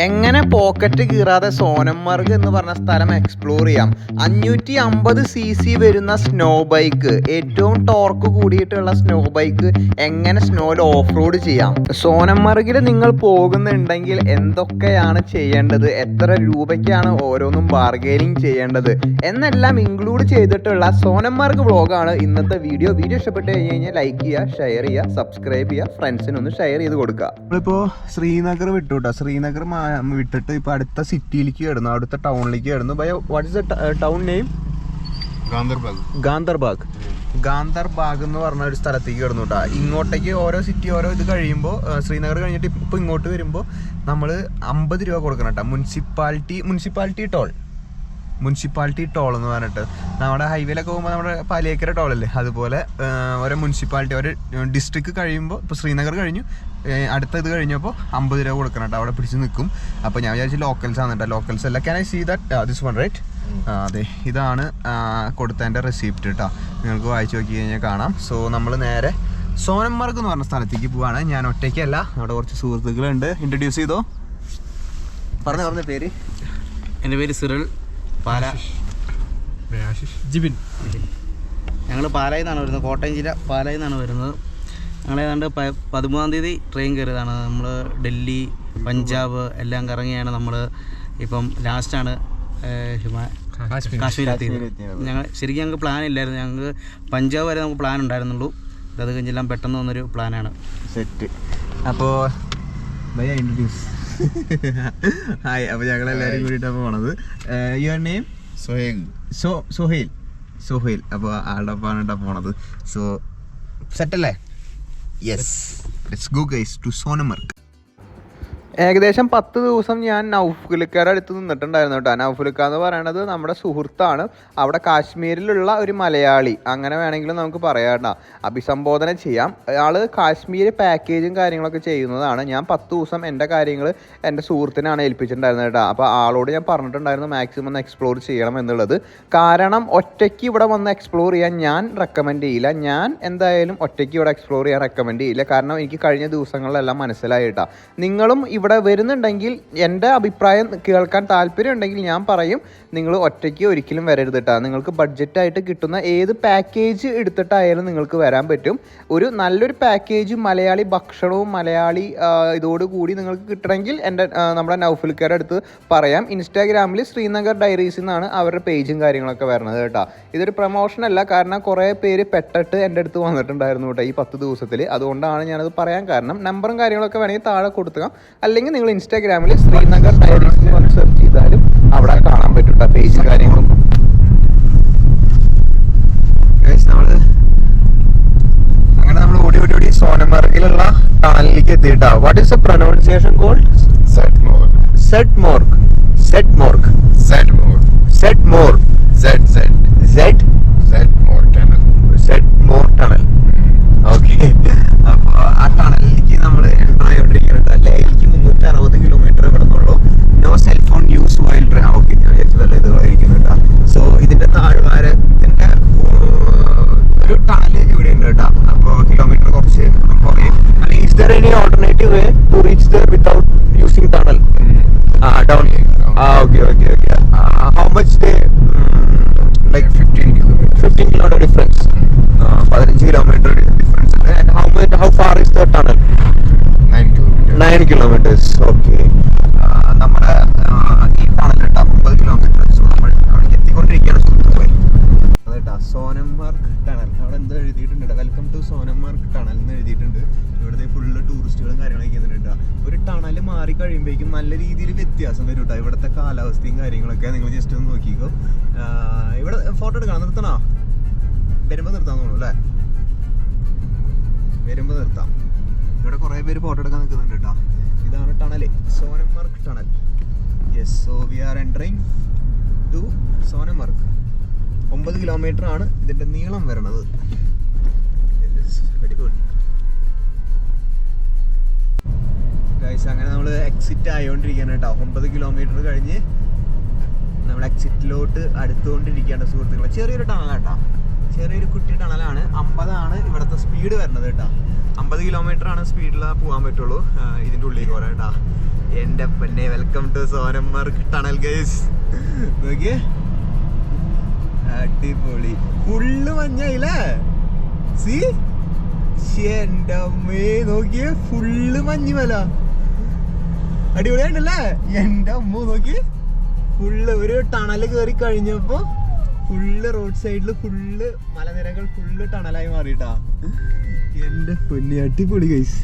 എങ്ങനെ പോക്കറ്റ് കീറാതെ സോനംമർഗ് എന്ന് പറഞ്ഞ സ്ഥലം എക്സ്പ്ലോർ ചെയ്യാം? 550cc വരുന്ന സ്നോ ബൈക്ക്, ഏറ്റവും ടോർക്ക് കൂടിയിട്ടുള്ള സ്നോ ബൈക്ക് എങ്ങനെ സ്നോയിൽ ഓഫ് റോഡ് ചെയ്യാം? സോനംമർഗിൽ നിങ്ങൾ പോകുന്നുണ്ടെങ്കിൽ എന്തൊക്കെയാണ് ചെയ്യേണ്ടത്, എത്ര രൂപയ്ക്കാണ് ഓരോന്നും ബാർഗെയിനിങ് ചെയ്യേണ്ടത് എന്നെല്ലാം ഇൻക്ലൂഡ് ചെയ്തിട്ടുള്ള സോനംമർഗ് വ്ളോഗാണ് ഇന്നത്തെ വീഡിയോ. ഇഷ്ടപ്പെട്ട് കഴിഞ്ഞാൽ ലൈക്ക് ചെയ്യുക, ഷെയർ ചെയ്യുക, സബ്സ്ക്രൈബ് ചെയ്യുക, ഫ്രണ്ട്സിനൊന്ന് ഷെയർ ചെയ്ത് കൊടുക്കുക. നമ്മളിപ്പോൾ ശ്രീനഗർ വിട്ടു കേട്ടോ. ശ്രീനഗർ വിട്ടിട്ട് ഇപ്പൊ അടുത്ത സിറ്റിയിലേക്ക് കിടന്നു, അടുത്ത ടൗണിലേക്ക് കിടന്നു. What is the town name? Ganderbal. Ganderbal എന്ന് പറഞ്ഞ ഒരു സ്ഥലത്തേക്ക് കിടന്നു കേട്ടോ. ഇങ്ങോട്ടേക്ക് ഓരോ സിറ്റി ഓരോ ഇത് കഴിയുമ്പോൾ, ശ്രീനഗർ കഴിഞ്ഞിട്ട് ഇപ്പൊ ഇങ്ങോട്ട് വരുമ്പോൾ നമ്മൾ 50 രൂപ കൊടുക്കണം കേട്ടോ. മുനിസിപ്പാലിറ്റി ടോൾ എന്ന് പറഞ്ഞിട്ട് നമ്മുടെ ഹൈവേയിലൊക്കെ പോകുമ്പോൾ നമ്മുടെ പാലിയേക്കര ടോളല്ലേ, അതുപോലെ ഓരോ മുനിസിപ്പാലിറ്റി ഒരു ഡിസ്ട്രിക്ട് കഴിയുമ്പോൾ, ഇപ്പോൾ ശ്രീനഗർ കഴിഞ്ഞു, അടുത്ത ഇത് കഴിഞ്ഞപ്പോൾ 50 രൂപ കൊടുക്കണം കേട്ടോ. അവിടെ പിടിച്ച് നിൽക്കും. അപ്പോൾ ഞാൻ വിചാരിച്ചു ലോക്കൽസ് ആണ് കേട്ടോ. ലോക്കൽസ് അല്ല. Can I see that this one right? അതെ, ഇതാണ് കൊടുത്തതിൻ്റെ റെസിപ്റ്റ് കേട്ടോ. നിങ്ങൾക്ക് വായിച്ചു നോക്കി കഴിഞ്ഞാൽ കാണാം. സോ നമ്മൾ നേരെ സോനംമർഗ് എന്ന് പറഞ്ഞ സ്ഥലത്തേക്ക് പോവാണ്. ഞാൻ ഒറ്റയ്ക്കല്ല, അവിടെ കുറച്ച് സുഹൃത്തുക്കളുണ്ട്. ഇൻട്രൊഡ്യൂസ് ചെയ്തോ, പറഞ്ഞ പേര്? എൻ്റെ പേര് സിറിൽ, ജിബിൻ. ഞങ്ങൾ പാലായിൽ നിന്നാണ് വരുന്നത്, കോട്ടയം ജില്ല പാലായിൽ നിന്നാണ് വരുന്നത്. ഞങ്ങൾ ഏതാണ്ട് 13-ാം തീയതി ട്രെയിൻ കയറിയതാണ്. നമ്മൾ ഡൽഹി, പഞ്ചാബ് എല്ലാം കറങ്ങിയാണ് നമ്മൾ ഇപ്പം ലാസ്റ്റാണ് കാശ്മീരെത്തിയത്. ഞങ്ങൾക്ക് പ്ലാൻ ഇല്ലായിരുന്നു. ഞങ്ങൾക്ക് പഞ്ചാബ് വരെ നമുക്ക് പ്ലാൻ ഉണ്ടായിരുന്നുള്ളൂ. അത് കഴിഞ്ഞെല്ലാം പെട്ടെന്ന് വന്നൊരു പ്ലാനാണ്. സെറ്റ്. അപ്പോൾ ഇൻട്രൊഡ്യൂസ്. ഹായ്. അപ്പോൾ ഞങ്ങളെല്ലാവരും കൂടിയിട്ടാണ് പോണത്. Your name? സുഹൈൽ. അപ്പോൾ ആളുടെ ഒപ്പമാണ് കേട്ടോ പോണത്. സോ സെറ്റല്ലേ? Yes, let's go guys to Sonamarg. ഏകദേശം 10 ദിവസം ഞാൻ നൗഫലുക്കാരുടെ അടുത്ത് നിന്നിട്ടുണ്ടായിരുന്നു കേട്ടോ. നൗഫലുക്ക എന്ന് പറയുന്നത് നമ്മുടെ സുഹൃത്താണ്. അവിടെ കാശ്മീരിലുള്ള ഒരു മലയാളി, അങ്ങനെ വേണമെങ്കിലും നമുക്ക് പറയാം കേട്ടോ, അഭിസംബോധന ചെയ്യാം. ആൾ കാശ്മീർ പാക്കേജും കാര്യങ്ങളൊക്കെ ചെയ്യുന്നതാണ്. ഞാൻ 10 ദിവസം എൻ്റെ കാര്യങ്ങൾ എൻ്റെ സുഹൃത്തിനാണ് ഏൽപ്പിച്ചിട്ടുണ്ടായിരുന്നത് കേട്ടോ. അപ്പോൾ ആളോട് ഞാൻ പറഞ്ഞിട്ടുണ്ടായിരുന്നു മാക്സിമം ഒന്ന് എക്സ്പ്ലോർ ചെയ്യണം എന്നുള്ളത്. കാരണം ഒറ്റയ്ക്ക് ഇവിടെ വന്ന് എക്സ്പ്ലോർ ചെയ്യാൻ ഞാൻ റെക്കമെൻഡ് ചെയ്യില്ല. ഞാൻ എന്തായാലും ഒറ്റയ്ക്ക് ഇവിടെ എക്സ്പ്ലോർ ചെയ്യാൻ റെക്കമെൻഡ് ചെയ്യില്ല. കാരണം എനിക്ക് കഴിഞ്ഞ ദിവസങ്ങളിലെല്ലാം മനസ്സിലായി കേട്ടോ. നിങ്ങളും ഇവിടെ വരുന്നുണ്ടെങ്കിൽ, എൻ്റെ അഭിപ്രായം കേൾക്കാൻ താല്പര്യം ഉണ്ടെങ്കിൽ ഞാൻ പറയും, നിങ്ങൾ ഒറ്റയ്ക്ക് ഒരിക്കലും വരരുത് കേട്ടോ. നിങ്ങൾക്ക് ബഡ്ജറ്റായിട്ട് കിട്ടുന്ന ഏത് പാക്കേജ് എടുത്തിട്ടായാലും നിങ്ങൾക്ക് വരാൻ പറ്റും. ഒരു നല്ലൊരു പാക്കേജ് മലയാളി ഭക്ഷണവും മലയാളി ഇതോടുകൂടി നിങ്ങൾക്ക് കിട്ടണമെങ്കിൽ നമ്മുടെ നൗഫലുക്കാരുടെ അടുത്ത് പറയാം. ഇൻസ്റ്റാഗ്രാമിൽ ശ്രീനഗർ ഡയറീസ് എന്നാണ് അവരുടെ പേജും കാര്യങ്ങളൊക്കെ വരുന്നത് കേട്ടോ. ഇതൊരു പ്രൊമോഷൻ അല്ല, കാരണം കുറേ പേര് പെട്ടിട്ട് എൻ്റെ അടുത്ത് വന്നിട്ടുണ്ടായിരുന്നു കേട്ടോ ഈ 10 ദിവസത്തിൽ. അതുകൊണ്ടാണ് ഞാനത് പറയാൻ കാരണം. നമ്പറും കാര്യങ്ങളൊക്കെ വേണമെങ്കിൽ താഴെ കൊടുക്കാം. അല്ലെങ്കിൽ നിങ്ങൾ ഇൻസ്റ്റാഗ്രാമിൽ ശ്രീനഗർ ഡയറീസ് എന്ന് പറഞ്ഞ് സെർച്ച് ചെയ്താലും അവിടെ കാണാൻ പറ്റും പേജ് കാര്യങ്ങളും. അങ്ങനെ നമ്മൾ ഓടി സോനംമർഗിലുള്ള ടണലിലേക്ക് എത്തിയിട്ടാ. What is the pronunciation called? Z-Morh tunnel. Okay. അപ്പൊ ആ ടണലിലേക്ക് നമ്മൾ എൻ്റർ ആയിക്കൊണ്ടിരിക്കുന്നുണ്ട്. അല്ലേ, എനിക്ക് 360 കിലോമീറ്റർ ഇവിടെ നിന്നുള്ളൂ. No cellphone use while drive. Okay, ഞാൻ വിചാരിച്ചതല്ല ഇത് ഇരിക്കുന്നുണ്ട്. സോ ഇതിന്റെ താഴ്വാരത്തിന്റെ ഒരു ടണൽ ഇവിടെ ഉണ്ട് കേട്ടോ. അപ്പോൾ കിലോമീറ്റർ കുറച്ച് കുറയും. അല്ലെങ്കിൽ is there any alternative way to reach there without using tunnel? Down. Okay. How much day? Like 15 kilometre difference. 15 kilometre difference ഉണ്ട്. And how far is the tunnel? 9 kilometers. Okay. നമ്മുടെ ഈ ടണൽ കേട്ടോ 9 kilometre. So നമ്മൾ അവിടെ എത്തിക്കൊണ്ടിരിക്കുകയാണ് സുഹൃത്തുക്കളെ. അതേട്ടാ സോനംമർഗ് tunnel. അവിടെ എന്തോ എഴുതിയിട്ടുണ്ട്, വെൽക്കം ടു സോനംമർഗ് ടണൽ എന്ന് എഴുതിയിട്ടുണ്ട്. ഇവിടുത്തെ ഫുള്ള് ടൂറിസ്റ്റുകളും കാര്യങ്ങളൊക്കെ ചെയ്യുന്നുണ്ട് കേട്ടോ. ഒരു ടണൽ മാറി കഴിയുമ്പോഴേക്കും നല്ല രീതിയിൽ വ്യത്യാസം വരും കേട്ടോ. ഇവിടുത്തെ കാലാവസ്ഥയും കാര്യങ്ങളൊക്കെ നിങ്ങൾ ജസ്റ്റ് ഒന്ന് നോക്കിക്കോ. ഇവിടെ ഫോട്ടോ എടുക്കണം. നിർത്തണോ? വരുമ്പോൾ നിർത്താൻ തോന്നുന്നു അല്ലേ? വരുമ്പോൾ നിർത്താം. ഇവിടെ കുറേ പേര് ഫോട്ടോ എടുക്കാൻ നിൽക്കുന്നുണ്ട് കേട്ടോ. ഇതാണ് tunnel, Sonamarg tunnel. Yes. So we are entering to Sonamarg. 9 kilometre ആണ് ഇതിൻ്റെ നീളം വരണത്. Very good guys. അങ്ങനെ നമ്മൾ എക്സിറ്റ് ആയിക്കൊണ്ടിരിക്കുകയാണ് കേട്ടോ. 9 കിലോമീറ്റർ കഴിഞ്ഞ് നമ്മൾ എക്സിറ്റിലോട്ട് അടുത്തുകൊണ്ടിരിക്കുകയാണ് സുഹൃത്തുക്കളെ. ചെറിയൊരു ടണലാട്ടോ, ചെറിയൊരു കുട്ടി ടണലാണ്. 50 ഇവിടുത്തെ സ്പീഡ് വരുന്നത് കേട്ടോ. 50 കിലോമീറ്റർ ആണ് സ്പീഡിൽ പോകാൻ പറ്റുള്ളൂ ഇതിൻ്റെ ഉള്ളിൽ കൂടെ കേട്ടോ. എന്റെ പൊന്നെ, welcome to Sonamarg tunnel guys. നോക്കിയേ, അടിപൊളി, ഫുള്ള് മഞ്ഞായില്ലേ. സി, എന്റെ അമ്മേ നോക്കിയേ, ഫുള്ള് മഞ്ഞ് മല, അടിപൊളിയായിട്ടല്ലേ. എന്റെ അമ്മ നോക്കി, ഫുള്ള് ഒരു ടണൽ കയറി കഴിഞ്ഞപ്പോ ഫുള്ള് റോഡ് സൈഡില് ഫുള്ള് മലനിരകൾ ഫുള്ള് ടണലായി മാറിട്ടാ. എന്റെ പൊന്നി, അടിപൊളി ഗൈസ്,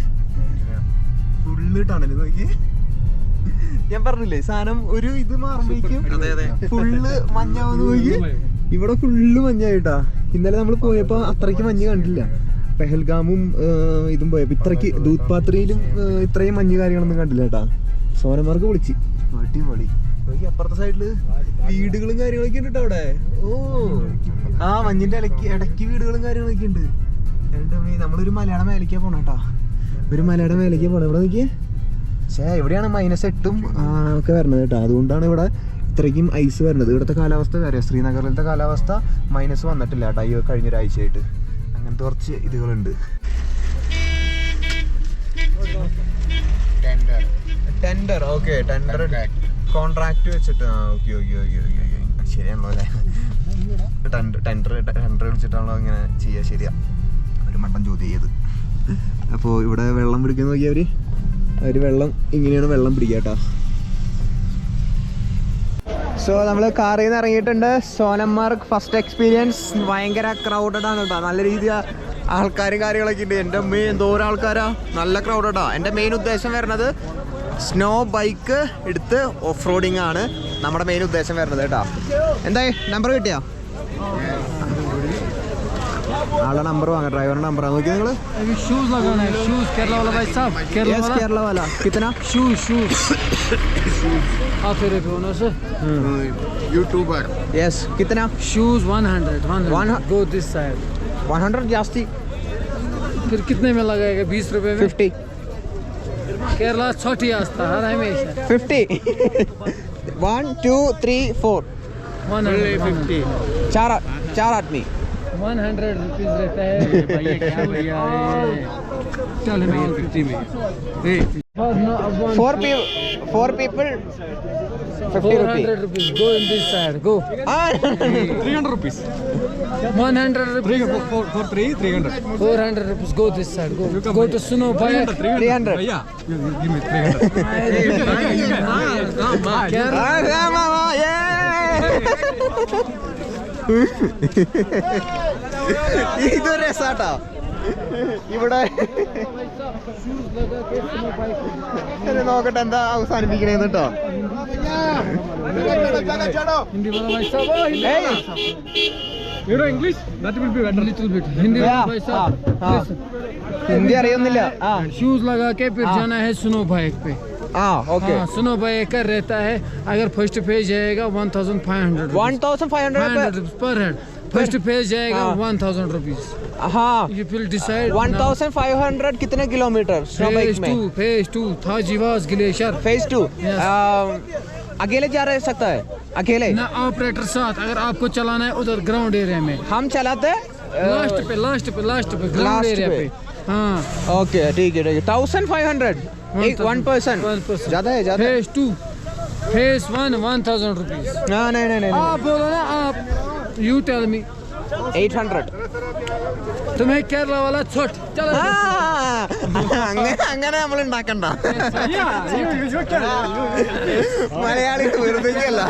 ഫുള്ള് ടണല് നോക്കി. ഞാൻ പറഞ്ഞില്ലേ സാധനം ഒരു ഇത് മാറുമ്പോഴേക്കും ഫുള്ള് മഞ്ഞാവുന്ന നോക്കി. ഇവിടെ ഫുള്ള് മഞ്ഞായിട്ടാ. ഇന്നലെ നമ്മൾ പോയപ്പോ അത്രയ്ക്ക് മഞ്ഞ് കണ്ടില്ല. പെഹൽഗാമും ഇതും പോയപ്പോ ഇത്രയ്ക്ക് ദൂത്പാത്രിയിലും ഇത്രയും മഞ്ഞ് കാര്യങ്ങളൊന്നും കണ്ടില്ല കേട്ടാ. സോനമാർഗ് വിളിച്ച് അടിപൊളി. നോക്കി അപ്പുറത്തെ സൈഡില് വീടുകളും കാര്യങ്ങളൊക്കെ ഉണ്ട് അവിടെ. ഓ ആ മഞ്ഞിന്റെ ഇടയ്ക്ക് വീടുകളും കാര്യങ്ങളൊക്കെ ഉണ്ട്. നമ്മളൊരു മലയുടെ മേലേക്കാ പോണ കേട്ടാ, ഒരു മലയുടെ മേലേക്കാ പോണേ. ഇവിടെ നോക്കിയേ, ഇവിടെയാണ് -8 ഒക്കെ വരുന്നത് കേട്ടോ. അതുകൊണ്ടാണ് ഇവിടെ ഇത്രയ്ക്കും ഐസ് വരുന്നത്. ഇവിടുത്തെ കാലാവസ്ഥ വേറെ, ശ്രീനഗറിലത്തെ കാലാവസ്ഥ മൈനസ് വന്നിട്ടില്ല കേട്ടോ കഴിഞ്ഞൊരാഴ്ചയായിട്ട്. അങ്ങനത്തെ കുറച്ച് ഇതുകളുണ്ട്. ടെൻഡർ, ഓക്കെ, ടെൻഡർ കോൺട്രാക്ട് വെച്ചിട്ട്. Okay okay okay okay okay, ശരിയാണല്ലോ അല്ലേ. ടെൻഡർ വിളിച്ചിട്ടാണല്ലോ അങ്ങനെ ചെയ്യുക. ശരിയാ, ഒരു മണ്ടൻ ചോദ്യം ചെയ്ത്. അപ്പോൾ ഇവിടെ വെള്ളം പിടിക്കുന്ന നോക്കിയാൽ അവര് വെള്ളം ഇങ്ങനെയാണ് വെള്ളം പിടിക്കുക കേട്ടോ. സോ നമ്മൾ കാറിൽ നിന്ന് ഇറങ്ങിയിട്ടുണ്ട്. Sonamarg first experience. ഭയങ്കര ക്രൗഡഡ് ആണ് കേട്ടോ, നല്ല രീതിയിൽ ആൾക്കാരും കാര്യങ്ങളൊക്കെ ഉണ്ട്. എൻ്റെ മെയിൻ എന്തോരം ആൾക്കാരാ, നല്ല ക്രൗഡഡാ. എൻ്റെ മെയിൻ ഉദ്ദേശം വരുന്നത് സ്നോ ബൈക്ക് എടുത്ത് ഓഫ് റോഡിങ് ആണ് നമ്മുടെ മെയിൻ ഉദ്ദേശം വരുന്നത് കേട്ടോ. എന്തായി നമ്പർ കിട്ടിയോ? ആളുടെ നമ്പർ വാങ്ങാം, ഡ്രൈവറിന്റെ നമ്പർ നോക്കി നിങ്ങൾ. शूज लगाना है, शूज केरला वाला भाई साहब, केरला वाला कितना? शूज आप फिर ओनर से यूट्यूबर. यस, कितना? शूज 100 गो दिस साइड 100 जास्ती. फिर कितने में लगाएगा? 20 रुपए में. 50. केरला छोटी आस्था हर हमेशा 50. 1 2 3 4 150 चार आदमी 100 रुपीज रहता है. भैया क्या भैया चल मैं 50 में 4 people 50 rupees. Go in this side. Go. 300 rupees. 100 rupees. 300. 400 rupees. Go this side. Go to Suno Bhai. 300. Yeah, give me 300. ഇത് രസാട്ടോ ഇവിടെ. നോക്കട്ടെ എന്താ അവസാനിപ്പിക്കണേന്ന് കേട്ടോ. Hindi wala bhai sahab. You know English? That will be better. Little bit. Hindi wala bhai sahab. Hindi അറിയുന്നില്ല. Shoes लगा के फिर जाना है सुनो बाइक पे. ओके. सुनो बाइक का रहता है, अगर फर्स्ट पेज जाएगा 1500 1500 पर हेड. फर्स्ट पेज जाएगा 1000 रुपीज. हाँ, You will decide. 1500 कितने किलोमीटर स्नो बाइक में? Phase 2 था जीवास ग्लेशियर. फेज 2. Yes. अकेले जा रह सकता है? अकेले ना ऑपरेटर साथ, अगर आपको चलाना है उधर ग्राउंड एरिया में. हम चलाते लास्ट पे ग्राउंड एरिया पे. हाँ. ओके, ठीक है 1500 1 person. ज्यादा है ज्यादा. Phase 2 Phase 1 1000 rupees. नहीं आप बोलो ना, आप यू टेल मी. 800. तुम्हें केरला वाला छोट चलो. അങ്ങനെ നമ്മൾ ഉണ്ടാക്കണ്ട. മലയാളി വെറുതെയല്ല.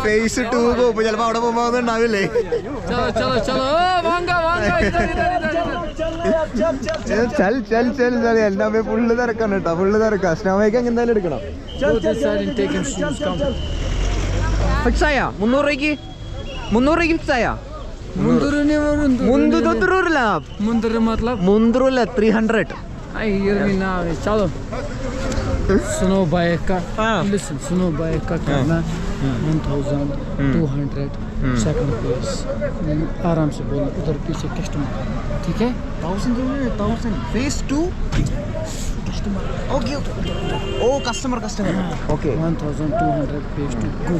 ഫേസ് 2 പോകുമ്പോ ചിലപ്പോ അവിടെ പോകുമ്പോ ഒന്നും ഉണ്ടാവില്ലേ. चलो वांगा ചൽ എല്ലാ ഫുള്ള് തിരക്കാണ് കേട്ടോ, ഫുള്ള് തിരക്കാ. സ്നോവൈക്ക് എന്തായാലും എടുക്കണം. ഫിക്സ് ആയാ 300 രൂപയ്ക്ക്? 300 രൂപയ്ക്ക് ഫിക്സ് ആയാ? मुंदर मतलब मुंद्रुल 300. चलो सुनो बाइक का. लिसन, सुनो बाइक का करना 1200 सेकंड पेज. आराम से बोलो, उधर पीछे कस्टमर. ठीक है? 1000 फेस 2 कस्टमर. ओके ओ कस्टमर ओके. 1200 फेज 2 गो.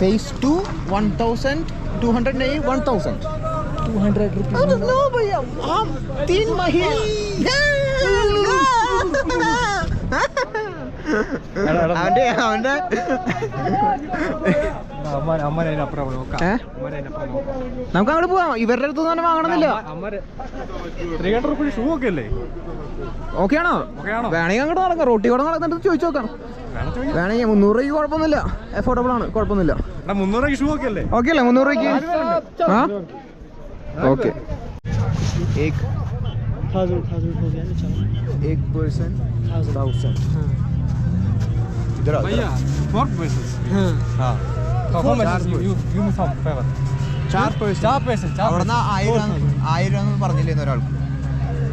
फेस 2 1200 नहीं 1000 200 रुपीज. नो भैया, हम 3 महीने അവന്റെ നമുക്ക് അങ്ങോട്ട് പോവാം. ഇവരുടെ അടുത്ത് തന്നെ വാങ്ങണമെന്നില്ല. 300 റുപ്പീസ് ഷൂ ഒക്കെ അല്ലേ? ഓക്കെ ആണോ? വേണമെങ്കിൽ അങ്ങോട്ട് നടക്കാം. റോട്ടി കൂടെ നടന്നിട്ട് ചോദിച്ചു നോക്കാം. വേണമെങ്കിൽ 300 രൂപയ്ക്ക് കുഴപ്പമൊന്നുമില്ല. അഫോർഡബിൾ ആണ്, കുഴപ്പമൊന്നുമില്ല. 300 രൂപയ്ക്ക് ഷൂ ഒക്കെ അല്ലേ? ഓക്കെ അല്ലേ 300 രൂപയ്ക്ക്? ആ ഓക്കെ. एक पर्सन 1000 इधर भैया 4 पैसे हाँ perform you miss out favour 4 पैसे അവിടുന്ന് 1000 രൂപ പറഞ്ഞില്ലേന്ന് ഒരാൾക്ക്.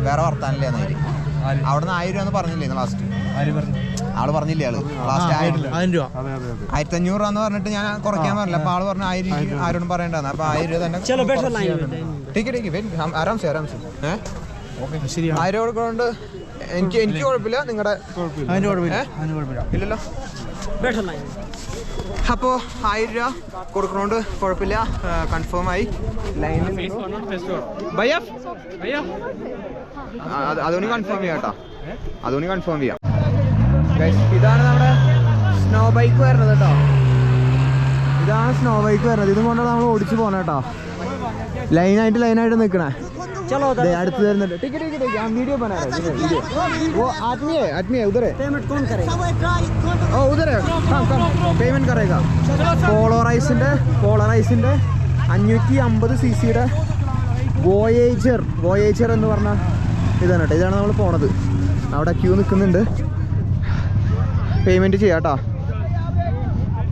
വേറെ വർത്താനില്ലേ എന്നായി. അവിടുന്ന് 1000 രൂപ പറഞ്ഞില്ലേ ലാസ്റ്റ്? ആള് പറഞ്ഞില്ലേ? ആള് ലാസ്റ്റ് 1000 രൂപ 1500 രൂപ എന്ന് പറഞ്ഞിട്ട് ഞാൻ കുറയ്ക്കാൻ പറഞ്ഞില്ല. അപ്പൊ ആള് പറഞ്ഞു 1000 രൂപ ആരോടും പറയണ്ടെന്ന്. അപ്പൊ 1000 രൂപ തന്നെ ആരാംസെ 1000 രൂപ കൊണ്ട് എനിക്ക് കുഴപ്പമില്ല. നിങ്ങളുടെ ഇല്ലല്ലോ. അപ്പോൾ 1000 രൂപ കൊടുക്കണോണ്ട് കുഴപ്പമില്ല. കൺഫേം ആയി. ഭയ്യ അതുകൊണ്ട് കൺഫേം ചെയ്യാം കേട്ടോ. അതുകൊണ്ട് കൺഫേം ചെയ്യാം. ഇതാണ് നമ്മുടെ സ്നോ ബൈക്ക് വരുന്നത് കേട്ടോ. ഇതാണ് സ്നോ ബൈക്ക് വരുന്നത്. ഇതും കൊണ്ടാണ് നമ്മൾ ഓടിച്ചു പോണേ കേട്ടോ. ലൈനായിട്ട് നിൽക്കണേ. അടുത്ത് തരുന്നുണ്ട്. ടിക്കറ്റ് वीडियो बना रहा है वीडियो. वो आदमी है उधर है. पेमेंट कौन करेगा? ओ उधर है. कम पेमेंट करेगा. പോളറൈസിന്റെ 550 cc വോയേജർ എന്ന് പറഞ്ഞ ഇതാണ് കേട്ടോ. ഇതാണ് നമ്മൾ പോണത്. അവിടെ ക്യൂ നിൽക്കുന്നുണ്ട്. പേയ്മെന്റ് ചെയ്യാം കേട്ടോ.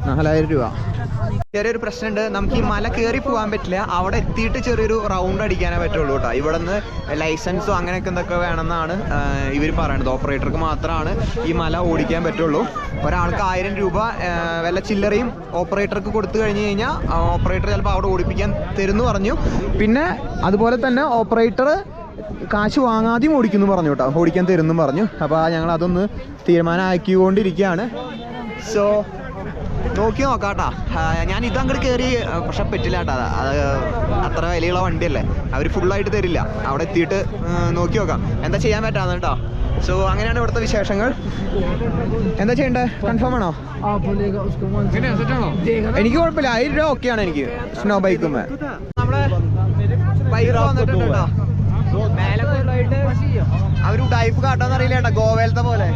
4000 രൂപ. ചെറിയൊരു പ്രശ്നമുണ്ട്. നമുക്ക് ഈ മല കയറി പോകാൻ പറ്റില്ല. അവിടെ എത്തിയിട്ട് ചെറിയൊരു റൗണ്ട് അടിക്കാനേ പറ്റുള്ളൂ കേട്ടോ. ഇവിടെ നിന്ന് ലൈസൻസോ അങ്ങനെയൊക്കെ എന്തൊക്കെ വേണമെന്നാണ് ഇവർ പറയണത്. ഓപ്പറേറ്റർക്ക് മാത്രമാണ് ഈ മല ഓടിക്കാൻ പറ്റുള്ളൂ. ഒരാൾക്ക് 1000 രൂപ വല്ല ചില്ലറയും ഓപ്പറേറ്റർക്ക് കൊടുത്തു കഴിഞ്ഞ് കഴിഞ്ഞാൽ ഓപ്പറേറ്റർ ചിലപ്പോൾ അവിടെ ഓടിപ്പിക്കാൻ തരുമെന്ന് പറഞ്ഞു. പിന്നെ അതുപോലെ തന്നെ ഓപ്പറേറ്റർ കാശ് വാങ്ങാതെയും ഓടിക്കുന്നു പറഞ്ഞു കേട്ടോ. ഓടിക്കാൻ തരുമെന്നും പറഞ്ഞു. അപ്പോൾ ഞങ്ങൾ അതൊന്ന് തീരുമാനമാക്കിക്കൊണ്ടിരിക്കുകയാണ്. സോ നോക്കി നോക്കാം കേട്ടോ. ഞാൻ ഇതങ്ങോട്ട് കയറി പക്ഷെ പറ്റില്ല കേട്ടോ. അത് അത്ര വിലയുള്ള വണ്ടിയല്ലേ. അവർ ഫുള്ളായിട്ട് തരില്ല. അവിടെ എത്തിയിട്ട് നോക്കി നോക്കാം എന്താ ചെയ്യാൻ പറ്റാന്ന് കേട്ടോ. സോ അങ്ങനെയാണ് ഇവിടുത്തെ വിശേഷങ്ങൾ. എന്താ ചെയ്യണ്ടേ? കൺഫേം ആണോ? എനിക്ക് കുഴപ്പമില്ല. 1000 രൂപ ഓക്കെയാണ് എനിക്ക്. സ്നോ ബൈക്കുമ്പോ നമ്മുടെ ബൈക്ക് വന്നിട്ടുണ്ട് കേട്ടോ. മേലെ കൊണ്ടുപോയിട്ട് അവർ ഉഡായിപ്പ് കാട്ടാന്നറിയില്ല കേട്ടോ. ഗോവയിലത്തെ പോലെ.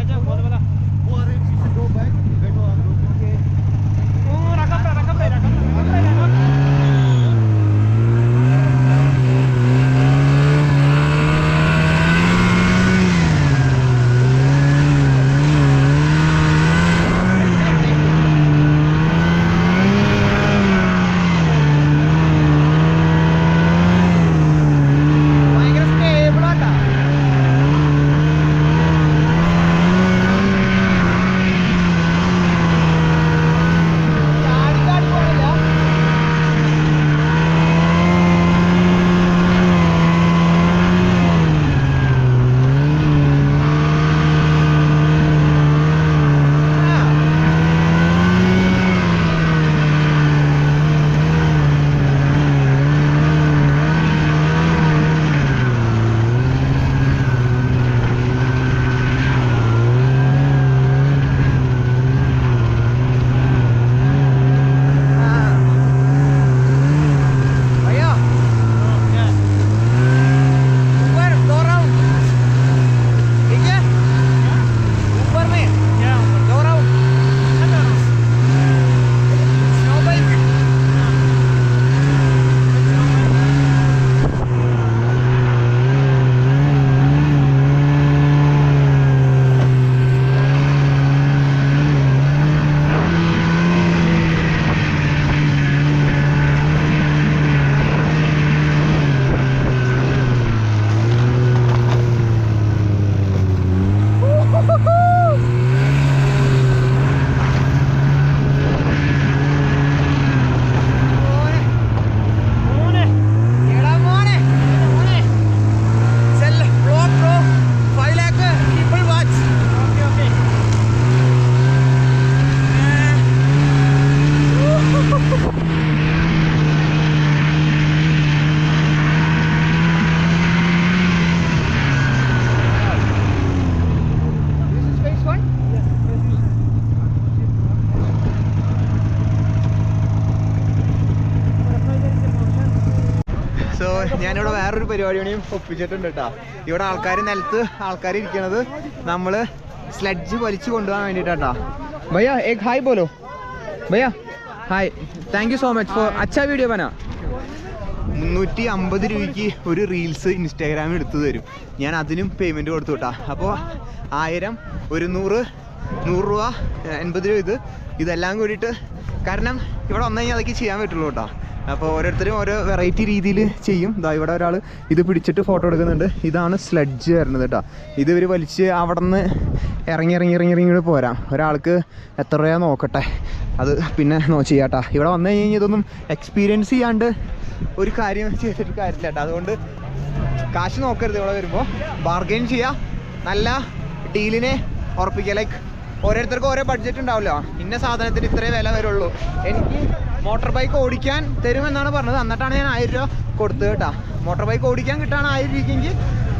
ഞാനിവിടെ വേറൊരു പരിപാടിയും ഒപ്പിച്ചിട്ടുണ്ട് കേട്ടോ. ഇവിടെ ആൾക്കാർ ഇരിക്കണത് നമ്മൾ സ്ലെഡ്ജ് വലിച്ചു കൊണ്ടുപോകാൻ വേണ്ടിയിട്ടാ. ഭയ്യ ഏക് ഹായ് ബോലോ. ഭയ്യ hi, thank you so much for അച്ഛാ വീഡിയോ ബനാ. 350 രൂപയ്ക്ക് ഒരു റീൽസ് ഇൻസ്റ്റാഗ്രാമിൽ എടുത്തു തരും. ഞാൻ അതിനും പേയ്മെൻറ്റ് കൊടുത്തു കേട്ടോ. അപ്പോൾ 1000, 100 രൂപ, 80 രൂപ ഇതെല്ലാം കൂടിയിട്ട്. കാരണം ഇവിടെ വന്നു കഴിഞ്ഞാൽ അതൊക്കെ ചെയ്യാൻ പറ്റുള്ളൂ കേട്ടോ. അപ്പോൾ ഓരോരുത്തരും ഓരോ വെറൈറ്റി രീതിയിൽ ചെയ്യും. ഇതാ ഇവിടെ ഒരാൾ ഇത് പിടിച്ചിട്ട് ഫോട്ടോ എടുക്കുന്നുണ്ട്. ഇതാണ് സ്ലെഡ്ജ് വരുന്നത് കേട്ടോ. ഇത് ഇവർ വലിച്ച് അവിടെ നിന്ന് ഇറങ്ങി പോരാം. ഒരാൾക്ക് എത്ര രൂപ നോക്കട്ടെ, അത് പിന്നെ ചെയ്യാട്ടാ. ഇവിടെ വന്നു കഴിഞ്ഞാൽ ഇതൊന്നും എക്സ്പീരിയൻസ് ചെയ്യാണ്ട് ഒരു കാര്യം ചെയ്തിട്ട് കാര്യമില്ല കേട്ടോ. അതുകൊണ്ട് കാശ് നോക്കരുത്. ഇവിടെ വരുമ്പോൾ ബാർഗെയിൻ ചെയ്യുക, നല്ല ഡീലിനെ ഉറപ്പിക്കുക. ലൈക്ക് ഓരോരുത്തർക്കും ഓരോ ബഡ്ജറ്റ് ഉണ്ടാവില്ല. ഇന്ന സാധനത്തിന് ഇത്രേ വില വരുള്ളൂ. എനിക്ക് മോട്ടോർ ബൈക്ക് ഓടിക്കാൻ തരുമെന്നാണ് പറഞ്ഞത്. എന്നിട്ടാണ് ഞാൻ 1000 രൂപ കൊടുത്തത് കേട്ടോ. മോട്ടോർ ബൈക്ക് ഓടിക്കാൻ കിട്ടാണ് 1000 രൂപയ്ക്കെങ്കിൽ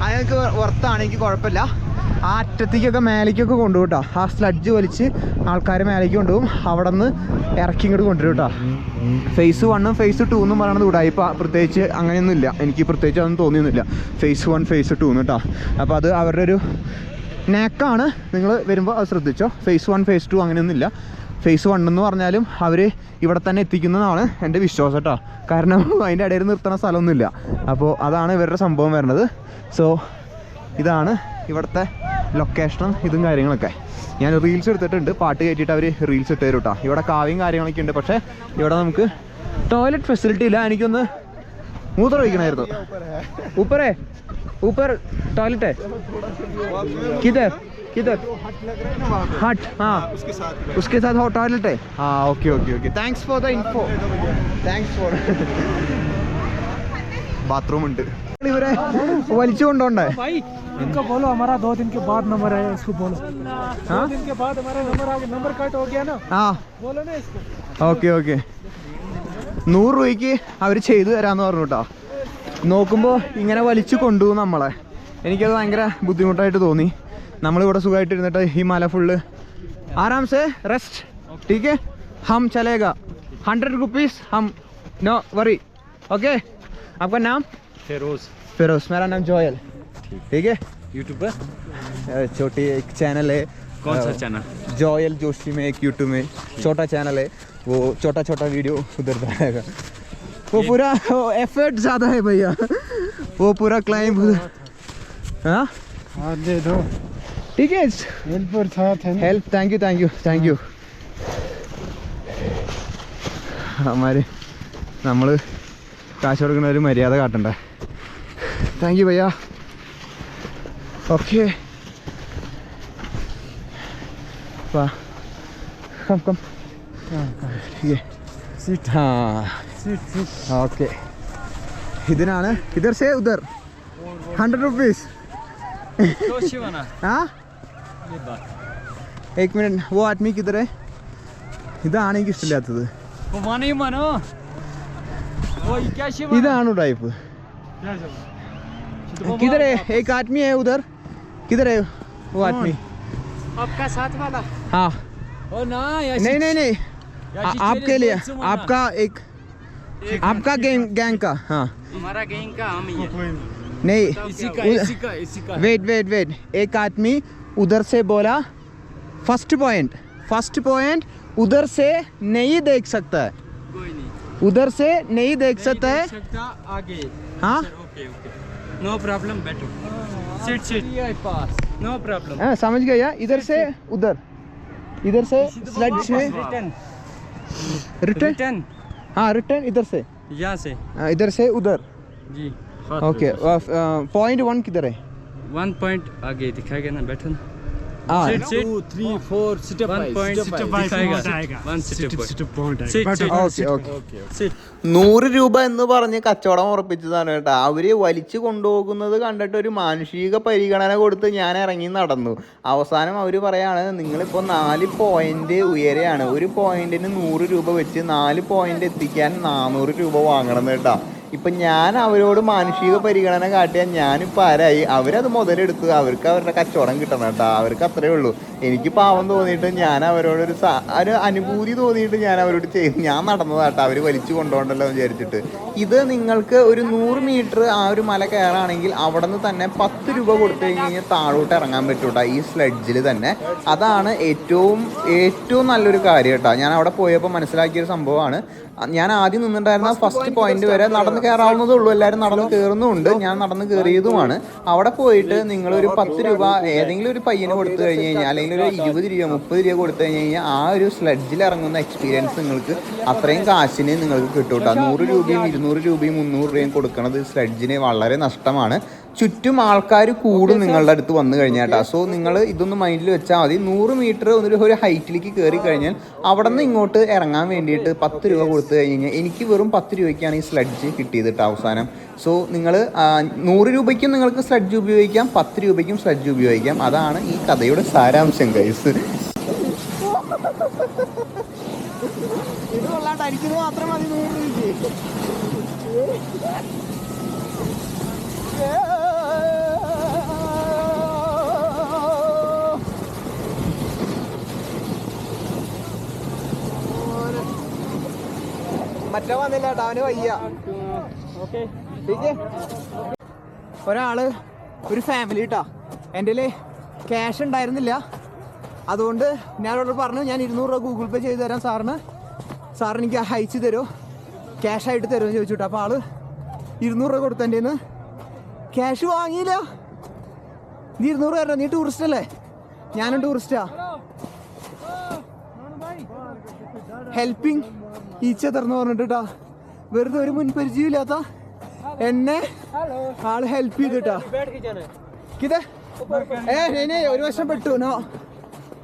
അതൊക്കെ വർത്താണ്, എനിക്ക് കുഴപ്പമില്ല. ആ അറ്റത്തേക്കൊക്കെ മേലേക്കൊക്കെ കൊണ്ടുപോകും കേട്ടോ. ആ സ്ലഡ്ജ് വലിച്ച് ആൾക്കാർ മേലേക്ക് കൊണ്ടുപോകും. അവിടെ നിന്ന് ഇറക്കി ഇങ്ങോട്ട് കൊണ്ടുവരും കേട്ടോ. ഫേസ് 1 ഫേസ് 2 എന്നും പറയണത് ഉടായിപ്പോൾ പ്രത്യേകിച്ച് അങ്ങനെയൊന്നുമില്ല. എനിക്ക് പ്രത്യേകിച്ച് അതൊന്നും തോന്നിയൊന്നുമില്ല. ഫേസ് 1 ഫേസ് 2 കേട്ടോ. അപ്പോൾ അത് അവരുടെ ഒരു നേക്കാണ്. നിങ്ങൾ വരുമ്പോൾ അത് ശ്രദ്ധിച്ചോ. ഫേസ് 1 ഫേസ് 2 അങ്ങനെയൊന്നുമില്ല. ഫേസ് 1 എന്ന് പറഞ്ഞാലും അവർ ഇവിടെ തന്നെ എത്തിക്കുന്നതാണ് എൻ്റെ വിശ്വാസം കേട്ടോ. കാരണം അതിൻ്റെ ഇടയിൽ നിർത്തുന്ന സ്ഥലമൊന്നുമില്ല. അപ്പോൾ അതാണ് ഇവരുടെ സംഭവം വരുന്നത്. സോ ഇതാണ് ഇവിടുത്തെ ലൊക്കേഷനും ഇതും കാര്യങ്ങളൊക്കെ. ഞാൻ റീൽസ് എടുത്തിട്ടുണ്ട്. പാട്ട് കയറ്റിയിട്ട് അവർ റീൽസ് ഇട്ട് തരും കേട്ടോ. ഇവിടെ കാവ്യം കാര്യങ്ങളൊക്കെ ഉണ്ട്. പക്ഷേ ഇവിടെ നമുക്ക് ടോയ്ലറ്റ് ഫെസിലിറ്റി ഇല്ല. എനിക്കൊന്ന് മൂത്രം ഒഴിക്കണമായിരുന്നു. ऊपर टॉयलेट है किधर हट. हाँ उसके साथ हो टॉयलेट है. हाँ okay thanks for the info. Thanks for. Bathroom ഉണ്ട്. ഇവരെ വലിച്ചു കൊണ്ടോണ്ടേ. भाई इनको बोलो हमारा 2 दिन के बाद नंबर आया, इसको बोलो 2 दिन के बाद हमारा नंबर आ गया, नंबर कट हो गया ना. हाँ बोलो ना इसको. ഓക്കെ 100 രൂപയ്ക്ക് അവർ ചെയ്തു തരാമെന്ന് പറഞ്ഞു കേട്ടോ. നോക്കുമ്പോൾ ഇങ്ങനെ വലിച്ചു കൊണ്ടുപോകും നമ്മളെ. എനിക്കത് ഭയങ്കര ബുദ്ധിമുട്ടായിട്ട് തോന്നി. നമ്മളിവിടെ സുഖമായിട്ട് ഇരുന്നിട്ട് ഈ മല ഫുള്ള് ആരാം സെ റെസ്റ്റ്. ठीक है हम चलेगा 100 रुपीज़ हम नो वरी. ओके आपका नाम? फिरोज. मेरा नाम जोयल. ठीक है. यूट्यूबर छोटी एक चैनल है. कौन सा चैनल? जोयल जोशी में एक यूट्यूब में छोटा चैनल है. वो छोटा वीडियो उधर जाएगा. वो पूरा एफर्ट ज़्यादा है भैया. वो पूरा क्लाइंब. हाँ दे दो. ठीक है. हेल्प पर साथ है. हेल्प. Thank you. हमारे നമ്മൾ കാശ് കൊടുക്കുന്ന ഒരു മര്യാദ കാട്ടണ്ടേ. താങ്ക് യു ഭയ്യ. ഓക്കെ വാ കം ഓക്കെ. ഇതിനാണ് ഇധർ സേ ഉധർ 100 रुपीज़. हाँ 1 मिनट. वो आदमी किधर है? ഇതാണ് എനിക്ക് ഇഷ്ടമില്ലാത്തത്. ഇതാണ് ടൈപ്പ്. किधर है? एक आदमी है उधर. किधर है वो आदमी? आपका साथ वाला. हाँ नहीं आपके लिए. आपका एक आपका गैंग का. हाँ हमारा गैंग का हम ही है. नहीं इसी का. वेट. एक आदमी उधर से बोला फर्स्ट पॉइंट उधर से नहीं देख सकता है. कोई नहीं. उधर से नहीं देख सकता है. आगे. हाँ ओके नो प्रॉब्लम. बैठो. Sit no problem. हाँ समझ गया. इधर से उधर. इधर से स्लैड से रिटर्न. हाँ रिटर्न इधर से. यहाँ से. इधर से उधर. जी ओके. पॉइंट 1 किधर है? 1 पॉइंट आगे दिखाएगा ना. बैठो ना. हाँ 2 3 4 स्टेप बाय स्टेप दिखाएगा. 1 स्टेप पॉइंट. ഓക്കെ 100 രൂപ എന്ന് പറഞ്ഞ് കച്ചവടം ഉറപ്പിച്ചതാണ് കേട്ടോ. അവർ വലിച്ചു കൊണ്ടുപോകുന്നത് കണ്ടിട്ട് ഒരു മാനുഷിക പരിഗണന കൊടുത്ത് ഞാൻ ഇറങ്ങി നടന്നു. അവസാനം അവർ പറയാണ് നിങ്ങളിപ്പോൾ 4 പോയിന്റ് ഉയരെയാണ്. ഒരു പോയിന്റിന് 100 രൂപ വെച്ച് 4 പോയിന്റ് എത്തിക്കാൻ 400 രൂപ വാങ്ങണം കേട്ടോ. ഇപ്പം ഞാൻ അവരോട് മാനുഷിക പരിഗണന കാട്ടിയാൽ ഞാനിപ്പോൾ ആരായി? അവരത് മുതലെടുത്ത് അവർക്ക് അവരുടെ കച്ചവടം കിട്ടണം കേട്ടോ. അവർക്ക് അത്രയേ ഉള്ളൂ. എനിക്ക് പാവം തോന്നിയിട്ട് ഞാൻ അവരോടൊരു ഒരു അനുഭൂതി തോന്നിയിട്ട് ഞാൻ അവരോട് ചെയ്തു. ഞാൻ നടന്നതാട്ടോ, അവർ വലിച്ചു കൊണ്ടുപോകണ്ടല്ലോ എന്ന് വിചാരിച്ചിട്ട്. ഇത് നിങ്ങൾക്ക് ഒരു 100 മീറ്റർ ആ ഒരു മല കയറാണെങ്കിൽ അവിടെ നിന്ന് തന്നെ 10 രൂപ കൊടുത്തു കഴിഞ്ഞാൽ താഴോട്ട് ഇറങ്ങാൻ പറ്റൂട്ടോ ഈ സ്ലെഡ്ജിൽ തന്നെ. അതാണ് ഏറ്റവും നല്ലൊരു കാര്യം കേട്ടോ. ഞാൻ അവിടെ പോയപ്പോൾ മനസ്സിലാക്കിയൊരു സംഭവമാണ്. ഞാൻ ആദ്യം നിന്നിട്ടുണ്ടായിരുന്ന ഫസ്റ്റ് പോയിന്റ് വരെ നടന്ന് കയറാവുന്നതേ ഉള്ളൂ, എല്ലാവരും നടന്ന് കയറുന്നുമുണ്ട്, ഞാൻ നടന്ന് കയറിയതുമാണ്. അവിടെ പോയിട്ട് നിങ്ങളൊരു 10 രൂപ ഏതെങ്കിലും ഒരു പയ്യന് കൊടുത്തു കഴിഞ്ഞ് കഴിഞ്ഞാൽ, അല്ലെങ്കിൽ ഒരു 20 രൂപ 30 രൂപ കൊടുത്തു കഴിഞ്ഞ് കഴിഞ്ഞാൽ ആ ഒരു സ്ലെഡ്ജിൽ ഇറങ്ങുന്ന എക്സ്പീരിയൻസ് നിങ്ങൾക്ക് അത്രയും കാശിന് നിങ്ങൾക്ക് കിട്ടും കേട്ടോ. 100 രൂപയും 200 രൂപയും 300 രൂപയും കൊടുക്കുന്നത് സ്ലെഡ്ജിന് വളരെ നഷ്ടമാണ്. ചുറ്റും ആൾക്കാർ കൂടും നിങ്ങളുടെ അടുത്ത് വന്നു കഴിഞ്ഞാൽ കേട്ടോ. സോ നിങ്ങൾ ഇതൊന്ന് മൈൻഡിൽ വെച്ചാൽ മതി. 100 മീറ്റർ ഒരു ഹൈറ്റിലേക്ക് കയറി കഴിഞ്ഞാൽ അവിടെ നിന്ന് ഇങ്ങോട്ട് ഇറങ്ങാൻ വേണ്ടിയിട്ട് 10 രൂപ കൊടുത്തു കഴിഞ്ഞ് കഴിഞ്ഞാൽ എനിക്ക് വെറും 10 രൂപയ്ക്കാണ് ഈ സ്ലെഡ്ജ് കിട്ടിയത് കേട്ടോ അവസാനം. സോ നിങ്ങൾ 100 രൂപയ്ക്കും നിങ്ങൾക്ക് സ്ലെഡ്ജ് ഉപയോഗിക്കാം, 10 രൂപയ്ക്കും സ്ലെഡ്ജ് ഉപയോഗിക്കാം. അതാണ് ഈ കഥയുടെ സാരാംശം ഗൈസ്. ഇത് കൊള്ളാണ്ട് അടിക്കുന്നത് മാത്രം മതി 100 രൂപയ്ക്ക്. മറ്റേ വന്നില്ല കേട്ടോ, അവന് വയ്യ. ഒരാള് ഒരു ഫാമിലി കേട്ടോ, എൻ്റെ ക്യാഷ് ഉണ്ടായിരുന്നില്ല, അതുകൊണ്ട് ഞാനോട് പറഞ്ഞു ഞാൻ 200 രൂപ ഗൂഗിൾ പേ ചെയ്ത് തരാം സാറിന് എനിക്ക് അയച്ചു തരുമോ, ക്യാഷ് ആയിട്ട് തരുമോ ചോദിച്ചു കേട്ടോ. അപ്പോൾ ആള് 200 രൂപ കൊടുത്തു. എൻ്റെ നിന്ന് ക്യാഷ് വാങ്ങിയില്ല. നീ 200 തരാം, നീ ടൂറിസ്റ്റ് അല്ലേ, ഞാനും ടൂറിസ്റ്റാ. ഹെൽപ്പിംഗ് ഈച്ച തുറന്നു പറഞ്ഞിട്ടാ, വെറുതെ ഒരു മുൻപരിചയമില്ലാത്ത എന്നെ ആള് ഹെൽപ്പ് ചെയ്തിട്ടാ. ഇത് ഒരു വശം പെട്ടു,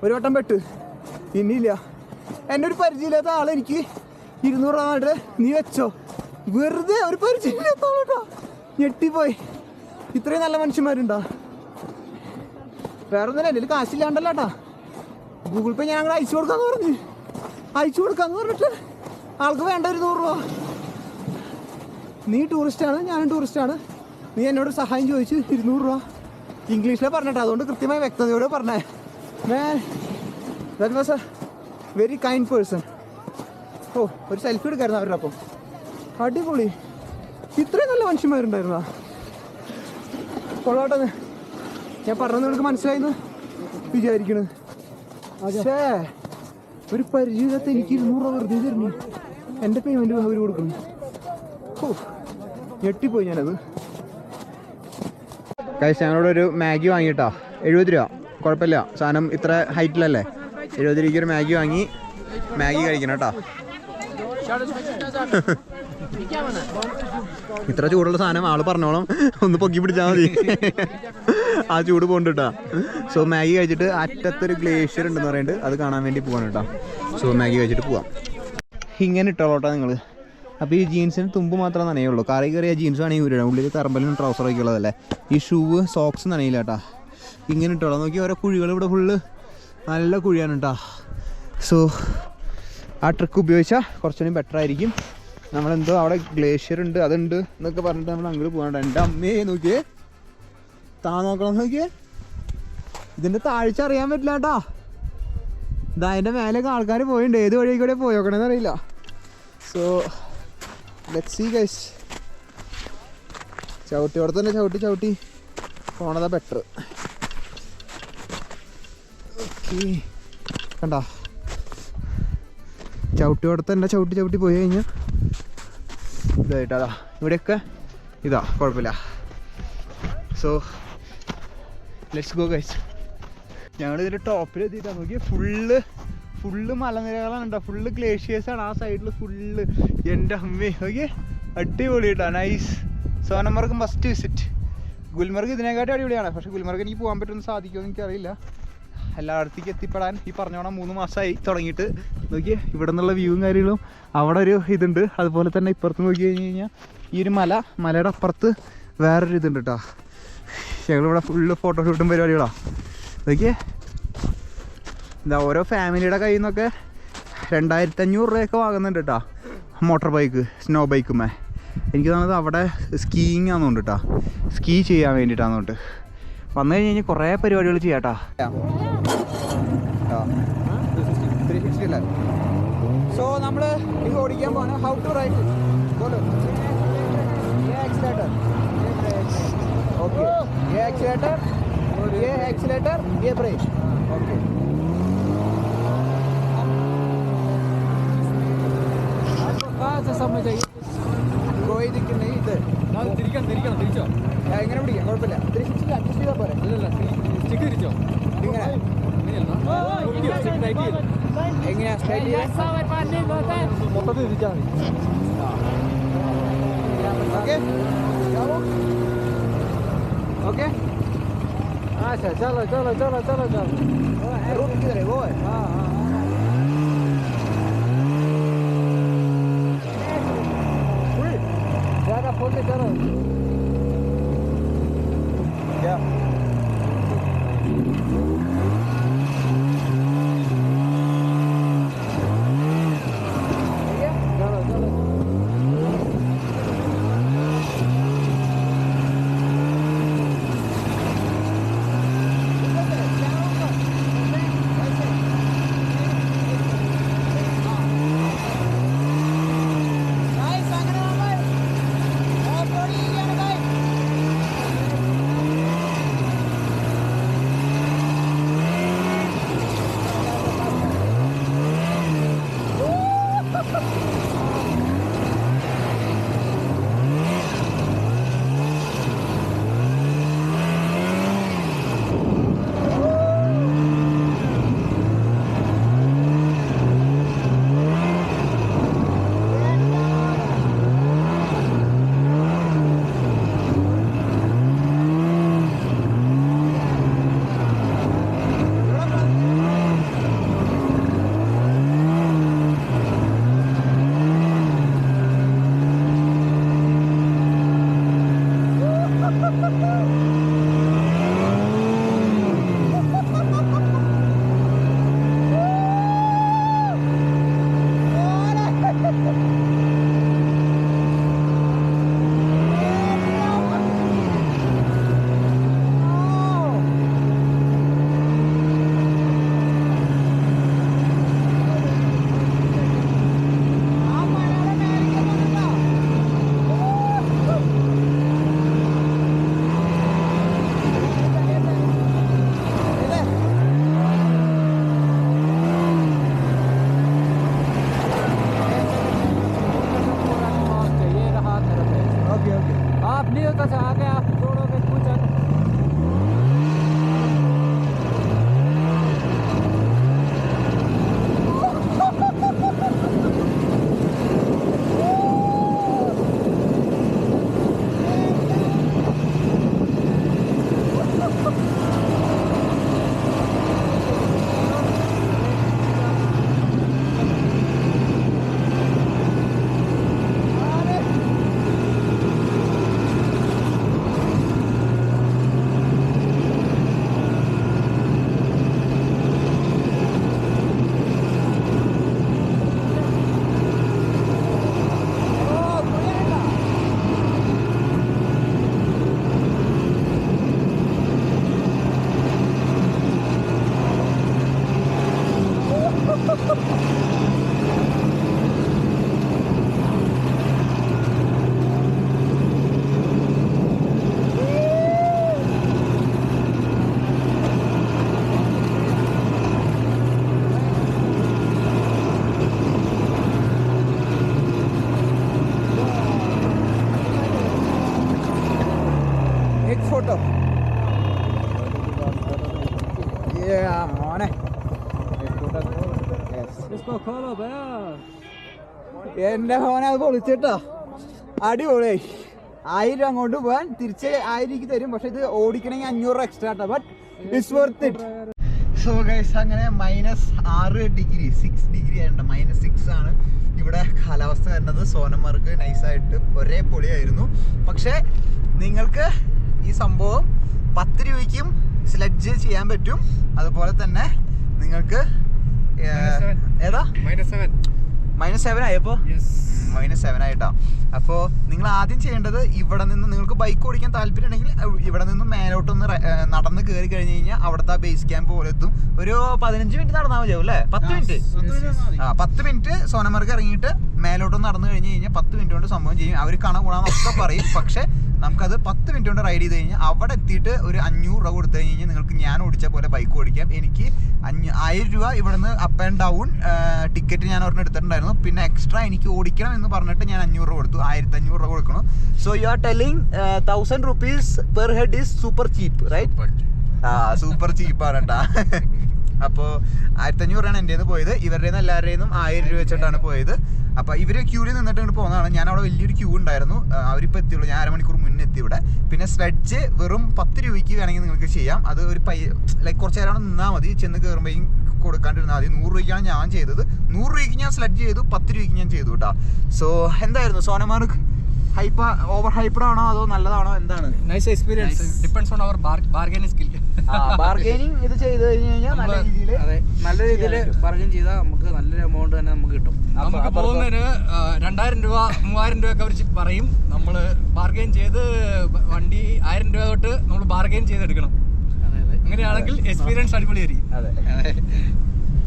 ഒരു വട്ടം പെട്ടു, ഇനിയില്ല. എന്നെ ഒരു പരിചയമില്ലാത്ത ആള് എനിക്ക് 200 രൂപ ആയിട്ട് നീ വെച്ചോ, വെറുതെ ഒരു പരിചയമില്ലാത്ത ആളാ. ഞെട്ടിപ്പോയി. ഇത്രയും നല്ല മനുഷ്യന്മാരുണ്ടോ? വേറെ ഒന്നുമില്ല, എൻ്റെ കാശില്ലാണ്ടല്ലോ കേട്ടാ. ഗൂഗിൾ പേ ഞാൻ അങ്ങനെ അയച്ചു കൊടുക്കാന്ന് പറഞ്ഞിട്ട് ആൾക്ക് വേണ്ട 200 രൂപ. നീ ടൂറിസ്റ്റാണ്, ഞാനും ടൂറിസ്റ്റാണ്, നീ എന്നോട് സഹായം ചോദിച്ചു 200 രൂപ ഇംഗ്ലീഷിലാണ് പറഞ്ഞിട്ട്, അതുകൊണ്ട് കൃത്യമായി വ്യക്തതയോടെ പറഞ്ഞേ. That was a very kind person. ഓ, ഒരു സെൽഫി എടുക്കായിരുന്നു അവരുടെ അപ്പം. അടിപൊളി. ഇത്രയും നല്ല മനുഷ്യന്മാരുണ്ടായിരുന്നോ? കൊള്ളാട്ടെ. ഞാൻ പറഞ്ഞത് നിങ്ങൾക്ക് മനസ്സിലായിന്ന് വിചാരിക്കണ്. പക്ഷേ ഒരു പരിചയത്തെ എനിക്ക് 200 രൂപ വെറുതെ തരുന്നു, എൻ്റെ പേയ്മെൻറ്റ് അവർ കൊടുക്കുന്നു. ഓ, ഞെട്ടിപ്പോയി ഞാനത്. കഴിച്ച് ഞങ്ങളോട് ഒരു മാഗി വാങ്ങിയിട്ടാ, 70 രൂപ. കുഴപ്പമില്ല, സാധനം ഇത്ര ഹൈറ്റിലല്ലേ. 70 രൂപയ്ക്ക് ഒരു മാഗി വാങ്ങി, മാഗി കഴിക്കണം കേട്ടോ. ഇത്ര ചൂടുള്ള സാധനം ആള് പറഞ്ഞോളം ഒന്ന് പൊക്കി പിടിച്ചാൽ മതി, ആ ചൂട് പോകണ്ട കേട്ടോ. സോ മാഗി കഴിച്ചിട്ട് അറ്റത്തൊരു ഗ്ലേഷ്യർ ഉണ്ടെന്ന് പറയുന്നുണ്ട്, അത് കാണാൻ വേണ്ടി പോവാണ് കേട്ടോ. സോ മാഗി കഴിച്ചിട്ട് പോവാം. ഇങ്ങനെ ഇട്ടോളോട്ടോ നിങ്ങൾ. അപ്പോൾ ഈ ജീൻസിന് തുമ്പ് മാത്രമേ നനയുള്ളൂ, കറി കയറിയ ജീൻസ് ആണെങ്കിൽ ഊരിടാം, ഉള്ളിൽ തറമ്പലും ട്രൗസറൊക്കെ ഉള്ളതല്ലേ. ഈ ഷൂവ് സോക്സ് നനയില്ല കേട്ടോ. ഇങ്ങനെ ഇട്ടോളാം. നോക്കി ഓരോ കുഴികൾ ഇവിടെ ഫുള്ള് നല്ല കുഴിയാണ് കേട്ടോ. സോ ആ ട്രിക്ക് ഉപയോഗിച്ചാൽ കുറച്ചുകൂടി ബെറ്റർ ആയിരിക്കും. നമ്മളെന്തോ അവിടെ ഗ്ലേഷ്യർ ഉണ്ട് അതുണ്ട് എന്നൊക്കെ പറഞ്ഞിട്ട് നമ്മൾ അങ്ങോട്ട് പോകണ്ട. എൻ്റെ അമ്മയെ നോക്കിയേ, നോക്കണം നോക്കിയേ, ഇതിൻ്റെ താഴ്ച അറിയാൻ പറ്റില്ല കേട്ടോ. ഇതാ അതിൻ്റെ മേലേക്ക് ആൾക്കാർ പോയിട്ടുണ്ട്, ഏത് വഴി കൂടെ പോയി നോക്കണമെന്ന് അറിയില്ല. So let's see guys. ചവിട്ടിയോടെ തന്നെ ചവിട്ടി പോണതാ ബെറ്റർ. ഓക്കെ, കണ്ടോ, ചവിട്ടിയോടെ തന്നെ ചവിട്ടി പോയി കഴിഞ്ഞാൽ ഇതായിട്ടാ. ഇവിടെയൊക്കെ ഇതാ, കുഴപ്പമില്ല. So let's go guys. ഞങ്ങളിതിൻ്റെ ടോപ്പിലെത്തിയിട്ടാണ്. നോക്കിയാൽ ഫുള്ള് മലനിരകളാണ് കേട്ടോ, ഫുള്ള് ഗ്ലേഷ്യേഴ്സാണ് ആ സൈഡിൽ ഫുള്ള്. എൻ്റെ അമ്മേ നോക്കിയേ, അടിപൊളി കേട്ടോ, nice. Sonamarg must visit. Gulmarg ഇതിനെക്കാട്ടും അടിപൊളിയാണ്, പക്ഷേ ഗുൽമർഗ് എനിക്ക് പോകാൻ പറ്റുമെന്ന് സാധിക്കുമെന്ന് എനിക്കറിയില്ല. എല്ലായിടത്തേക്ക് എത്തിപ്പെടാൻ ഈ പറഞ്ഞോണം 3 മാസമായി തുടങ്ങിയിട്ട്. നോക്കിയേ, ഇവിടെ നിന്നുള്ള വ്യൂവും കാര്യങ്ങളും. അവിടെ ഒരു ഇതുണ്ട്, അതുപോലെ തന്നെ ഇപ്പുറത്ത് നോക്കി കഴിഞ്ഞ് കഴിഞ്ഞാൽ ഈ ഒരു മലയുടെ അപ്പുറത്ത് വേറൊരു ഇതുണ്ട് കേട്ടോ. ഞങ്ങളിവിടെ ഫുള്ള് ഫോട്ടോഷൂട്ടും പരിപാടികളാണ്. നോക്കിയേ, എന്താ ഓരോ ഫാമിലിയുടെ കയ്യിൽ നിന്നൊക്കെ 2500 രൂപയൊക്കെ വാങ്ങുന്നുണ്ട് കേട്ടോ മോട്ടോർ ബൈക്ക്, സ്നോ ബൈക്കുമേ. എനിക്ക് തോന്നുന്നത് അവിടെ സ്കീയിങ് ആണെന്നുണ്ട് കേട്ടോ, സ്കീ ചെയ്യാൻ വേണ്ടിയിട്ടാണെന്നുണ്ട്. വന്നു കഴിഞ്ഞ് കഴിഞ്ഞാൽ കുറേ പരിപാടികൾ ചെയ്യാം കേട്ടോ. സോ നമ്മൾ ഇത് ഓടിക്കാൻ പോകണം. How to ride accelerator, okay, accelerator, accelerator, brake, okay. കോയി നിൽക്കുന്ന ഇത് തിരിച്ചോ എങ്ങനെ പിടിക്കാം, കുഴപ്പമില്ല. 360 അഡ്ജസ്റ്റ് ചെയ്താൽ പോരെ. സ്റ്റിക്ക് തിരിച്ചോ ഇങ്ങനെ എങ്ങനെയാ സ്ട്രൈറ്റ് മൊത്തത്തിൽ തിരിച്ചാൽ ഓക്കെ ഓക്കെ. अच्छा चलो चलो चलो चलो चलो रूट किधर है? वो है. हाँ हाँ ज़्यादा फुल नहीं चलो क्या चलो चलो आप नहीं होता था आगे आप जोड़ोगे कुछ एक फोटो ये मोने इसको खोलो भैया എന്റെ ഫോനെ അത് പൊളിച്ചിട്ടോ. അടിപൊളി. 1000 അങ്ങോട്ട് പോകാൻ തിരിച്ച് 1000 തരും. പക്ഷെ ഇത് ഓടിക്കണമെങ്കിൽ 500 എക്സ്ട്രാ ആട്ടോ. But it's worth it. So guys അങ്ങനെ -6 ഡിഗ്രി 6 ഡിഗ്രി ആയിട്ട് -6 ആണ് ഇവിടെ കാലാവസ്ഥ വരുന്നത്. സോനമാർഗ് നൈസായിട്ട് ഒരേ പൊളിയായിരുന്നു. പക്ഷേ നിങ്ങൾക്ക് ഈ സംഭവം 10 രൂപയ്ക്കും സ്ലെഡ്ജ് ചെയ്യാൻ പറ്റും. അതുപോലെ തന്നെ നിങ്ങൾക്ക് ഏതാ -7 ആയപ്പോ -7 ആയിട്ടാണ്. അപ്പോൾ നിങ്ങൾ ആദ്യം ചെയ്യേണ്ടത് ഇവിടെ നിന്ന് നിങ്ങൾക്ക് ബൈക്ക് ഓടിക്കാൻ താല്പര്യം ഉണ്ടെങ്കിൽ ഇവിടെ നിന്ന് മേലോട്ടൊന്ന് നടന്ന് കയറി കഴിഞ്ഞ് കഴിഞ്ഞാൽ അവിടുത്തെ ബേസ് ക്യാമ്പ് പോലെ എത്തും. ഒരു 15 മിനിറ്റ് നടന്നാൽ മതിയാവും അല്ലേ? 10 മിനിറ്റ് 10 മിനിറ്റ് സോനമാർഗ് ഇറങ്ങിയിട്ട് മേലോട്ടൊന്ന് നടന്നു കഴിഞ്ഞ് കഴിഞ്ഞാൽ 10 മിനിറ്റ് കൊണ്ട് സംഭവം ചെയ്യും. അവർ കൂടാന്നൊക്കെ പറയും. പക്ഷെ നമുക്കത് 10 മിനിറ്റ് കൊണ്ട് റൈഡ് ചെയ്ത് കഴിഞ്ഞാൽ അവിടെ എത്തിയിട്ട് ഒരു 500 രൂപ കൊടുത്തു കഴിഞ്ഞ് കഴിഞ്ഞാൽ നിങ്ങൾക്ക് ഞാൻ ഓടിച്ച പോലെ ബൈക്ക് ഓടിക്കാം. എനിക്ക് 1000 രൂപ ഇവിടുന്ന് അപ്പ് ആൻഡ് ഡൗൺ ടിക്കറ്റ് ഞാൻ ഒരെണ്ണം എടുത്തിട്ടുണ്ടായിരുന്നു. പിന്നെ എക്സ്ട്രാ എനിക്ക് ഓടിക്കണം എന്ന് പറഞ്ഞിട്ട് ഞാൻ 500 രൂപ കൊടുത്തു. 1500 രൂപ കൊടുക്കണം. So you are telling 1000 rupees per head is super cheap, right? സൂപ്പർ ചീപ്പാണ് കേട്ടാ. അപ്പോൾ 1500 രൂപയാണ് എൻ്റെ പോയത്. ഇവരുടെ എല്ലാവരുടെയും 1000 രൂപ വെച്ചിട്ടാണ് പോയത്. അപ്പോൾ ഇവർ ക്യൂവിൽ നിന്നിട്ട് ഇങ്ങോട്ട് പോകുന്നതാണ്. ഞാൻ അവിടെ വലിയൊരു ക്യൂ ഉണ്ടായിരുന്നു. അവരിപ്പോൾ എത്തിയുള്ളൂ. ഞാൻ അരമണിക്കൂർ മുന്നേ എത്തി ഇവിടെ. പിന്നെ സ്ലെഡ്ജ് വെറും 10 രൂപയ്ക്ക് വേണമെങ്കിൽ നിങ്ങൾക്ക് ചെയ്യാം. അത് ഒരു ലൈക്ക് കുറച്ച് നേരം നിന്നാൽ മതി. ചെന്ന് കയറുമ്പോഴേക്കും കൊടുക്കാണ്ടിരുന്നാൽ മതി. 100 രൂപയ്ക്കാണ് ഞാൻ ചെയ്തത്. 100 രൂപയ്ക്ക് ഞാൻ സ്ലെഡ്ജ് ചെയ്തു, 10 രൂപയ്ക്ക് ഞാൻ ചെയ്തു കേട്ടോ. സോ എന്തായിരുന്നു സോനമാർഗ്? ഓവർ ഹൈപ്പഡ് ആണോ അതോ നല്ലതാണോ എന്താണ്? Nice experience. Depends on our bargaining skill. Bargaining ഇത് ചെയ്ത് കഴിഞ്ഞ് കഴിഞ്ഞാൽ നല്ല രീതിയിൽ ബാർഗൈൻ ചെയ്താൽ നമുക്ക് നല്ലൊരു എമൗണ്ട് തന്നെ നമുക്ക് കിട്ടും. നമുക്ക് പോകുന്നതിന് 2000 രൂപ 3000 രൂപ ഒക്കെ അവർ പറയും. നമ്മൾ ബാർഗൈൻ ചെയ്ത് വണ്ടി 1000 രൂപ തൊട്ട് നമ്മൾ ബാർഗൈൻ ചെയ്തെടുക്കണം. അങ്ങനെയാണെങ്കിൽ എക്സ്പീരിയൻസ് അടിപൊളിയായിരിക്കും. അതെ.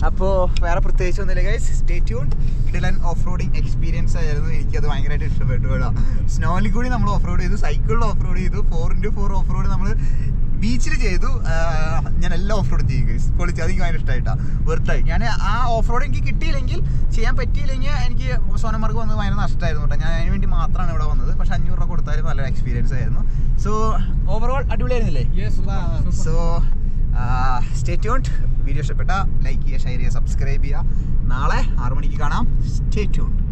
അപ്പോൾ വേറെ പ്രത്യേകിച്ച് ഒന്നുമില്ല ഗൈസ്. Stay tuned. കിടിലൻ ഓഫ് റോഡിങ് എക്സ്പീരിയൻസ് ആയിരുന്നു. എനിക്കത് ഭയങ്കരമായിട്ട് ഇഷ്ടപ്പെട്ടു കേട്ടോ. സ്നോയിൽ കൂടി നമ്മൾ ഓഫ് റോഡ് ചെയ്തു, സൈക്കിളിൽ ഓഫ് റോഡ് ചെയ്തു, 4x4 ഓഫ് റോഡ് നമ്മൾ ബീച്ചിൽ ചെയ്തു. ഞാൻ എല്ലാം ഓഫ് റോഡ് ചെയ്യും ഗൈസ്. പൊളിച്ച്. അതെനിക്ക് ഭയങ്കര ഇഷ്ടമായിട്ടാണ്. വെറുതായി. ഞാൻ ആ ഓഫ് റോഡ് എനിക്ക് കിട്ടിയില്ലെങ്കിൽ ചെയ്യാൻ പറ്റിയില്ലെങ്കിൽ എനിക്ക് സോനമാർഗ് വന്നത് ഭയങ്കര നഷ്ടമായിരുന്നു കേട്ടോ. ഞാൻ അതിന് വേണ്ടി മാത്രമാണ് ഇവിടെ വന്നത്. പക്ഷെ 500 രൂപ കൊടുത്താലും നല്ലൊരു എക്സ്പീരിയൻസ് ആയിരുന്നു. സോ ഓവറോൾ അടിപൊളിയായിരുന്നില്ലേ? So stay tuned. വീഡിയോ ഇഷ്ടപ്പെട്ട ലൈക്ക് ചെയ്യുക, ഷെയർ ചെയ്യുക, സബ്സ്ക്രൈബ് ചെയ്യുക. നാളെ 6 മണിക്ക് കാണാം. Stay tuned.